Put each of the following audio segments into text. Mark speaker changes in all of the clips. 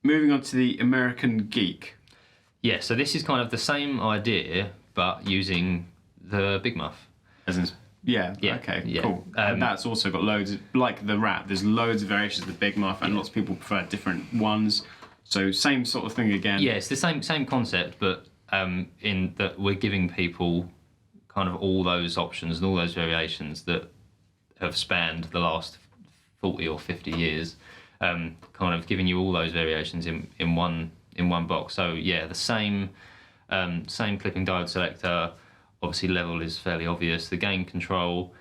Speaker 1: moving on to the American Geek.
Speaker 2: Yeah, so this is kind of the same idea, but using the Big Muff.
Speaker 1: As in, cool. And that's also got loads, like the Rat, there's loads of variations of the Big Muff, and lots of people prefer different ones. So same sort of thing again.
Speaker 2: Yeah, it's the same concept, but in that we're giving people kind of all those options and all those variations that have spanned the last 40 or 50 years, kind of giving you all those variations in one box. So yeah, the same clipping diode selector. Obviously, level is fairly obvious. The gain control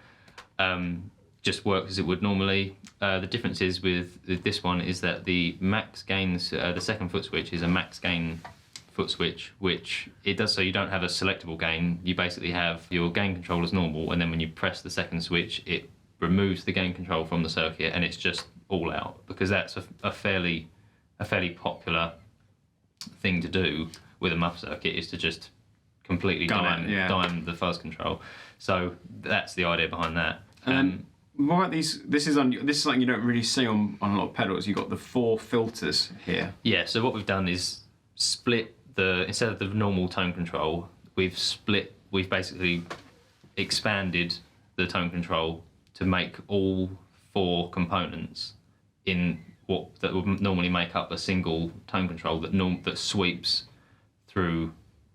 Speaker 2: just works as it would normally. The difference is with this one is that the max gains, the second foot switch is a max gain foot switch, which it does so you don't have a selectable gain. You basically have your gain control as normal, and then when you press the second switch, it removes the gain control from the circuit, and it's just all out, because that's a fairly popular thing to do with a muff circuit, is to just completely dime the fuzz control. So that's the idea behind that.
Speaker 1: What about these? This is something you don't really see on a lot of pedals. You've got the 4 filters here.
Speaker 2: Yeah. So what we've done is split instead of the normal tone control, we've basically expanded the tone control to make all 4 components in that would normally make up a single tone control that sweeps through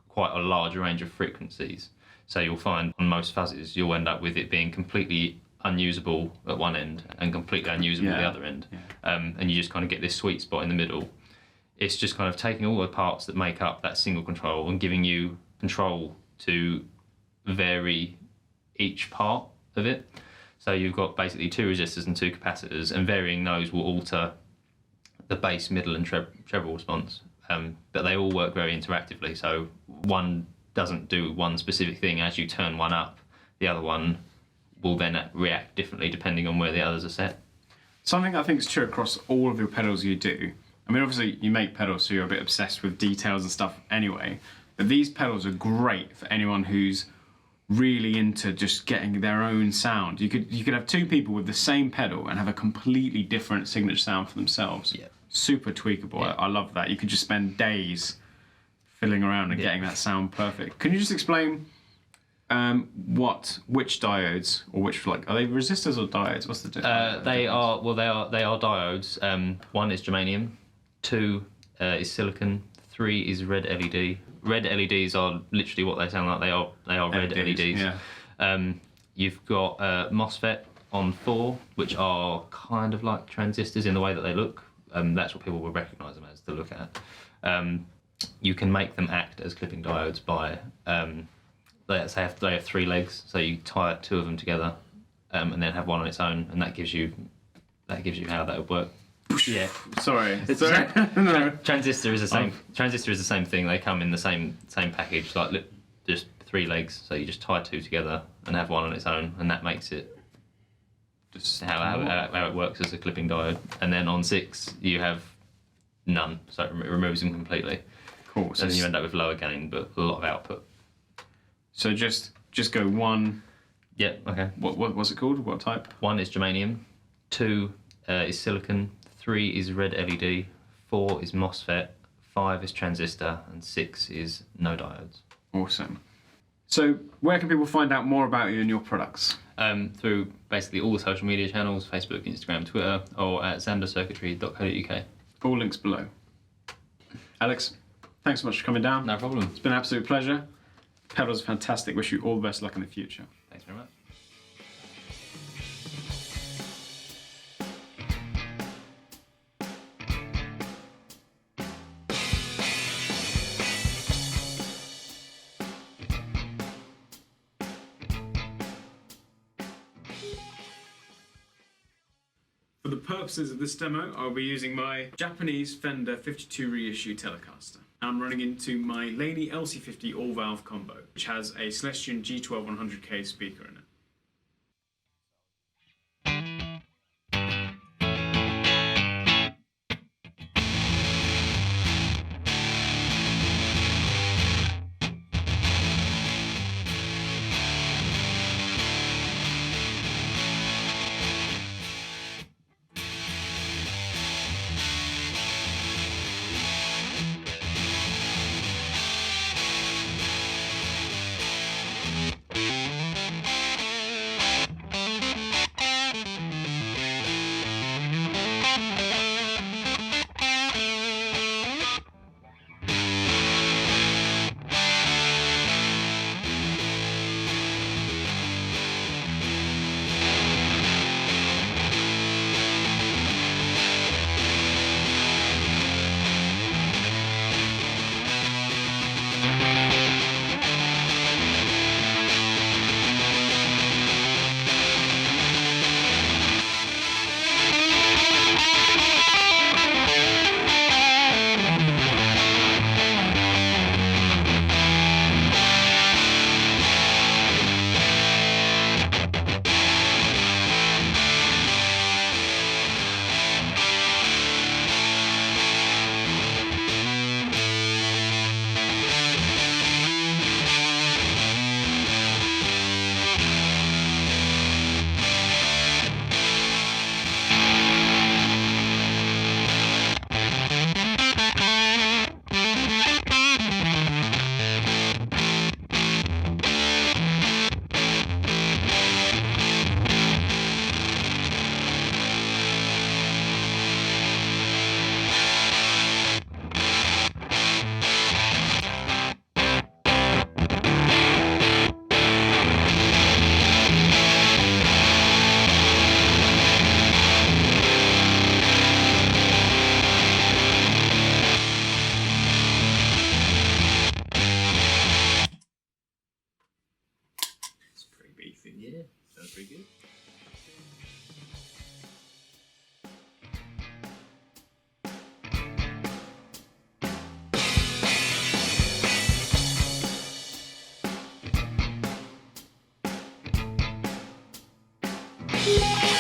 Speaker 2: quite a large range of frequencies. So you'll find on most fuzzes you'll end up with it being completely unusable at one end and completely unusable at the other end. And you just kind of get this sweet spot in the middle. It's just kind of taking all the parts that make up that single control and giving you control to vary each part of it. So you've got basically 2 resistors and 2 capacitors, and varying those will alter the bass, middle and treble response. But they all work very interactively, so one doesn't do one specific thing. As you turn one up, the other one will then react differently depending on where the others are set.
Speaker 1: Something I think is true across all of your pedals you do. I mean, obviously you make pedals, so you're a bit obsessed with details and stuff anyway, but these pedals are great for anyone who's really into just getting their own sound. You could have 2 people with the same pedal and have a completely different signature sound for themselves. Yeah. Super tweakable. Yeah. I love that. You could just spend days fiddling around and getting that sound perfect. Can you just explain which diodes, or which, like, are they resistors or diodes? What's the difference?
Speaker 2: They are diodes. 1 is germanium, 2 is silicon, 3 is red LED. Red LEDs are literally what they sound like. They are red LEDs. Yeah. You've got MOSFET on 4, which are kind of like transistors in the way that they look. That's what people will recognise them as to look at. You can make them act as clipping diodes by they have 3 legs, so you tie 2 of them together and then have one on its own, and that gives you how that would work. Yeah.
Speaker 1: Sorry.
Speaker 2: No. Transistor is the same. Transistor is the same thing. They come in the same package, like just 3 legs. So you just tie 2 together and have one on its own, and that makes it just how it works as a clipping diode. And then on 6 you have none, so it removes them completely.
Speaker 1: Cool. So
Speaker 2: and then you end up with lower gain but a lot of output.
Speaker 1: So just go 1.
Speaker 2: Yeah. Okay.
Speaker 1: What's it called? What type?
Speaker 2: 1 is germanium, 2 is silicon, 3 is red LED, 4 is MOSFET, 5 is transistor, and 6 is no diodes.
Speaker 1: Awesome. So where can people find out more about you and your products?
Speaker 2: Through basically all the social media channels, Facebook, Instagram, Twitter, or at zandercircuitry.co.uk.
Speaker 1: All links below. Alex, thanks so much for coming down.
Speaker 2: No problem.
Speaker 1: It's been an absolute pleasure. Pedals are fantastic. Wish you all the best luck in the future.
Speaker 2: Thanks very much.
Speaker 1: For the purposes of this demo, I'll be using my Japanese Fender 52 reissue Telecaster. I'm running into my Laney LC50 all-valve combo, which has a Celestion G12 100K speaker in it.
Speaker 3: anything. Yeah, sounds pretty good.
Speaker 4: Yeah.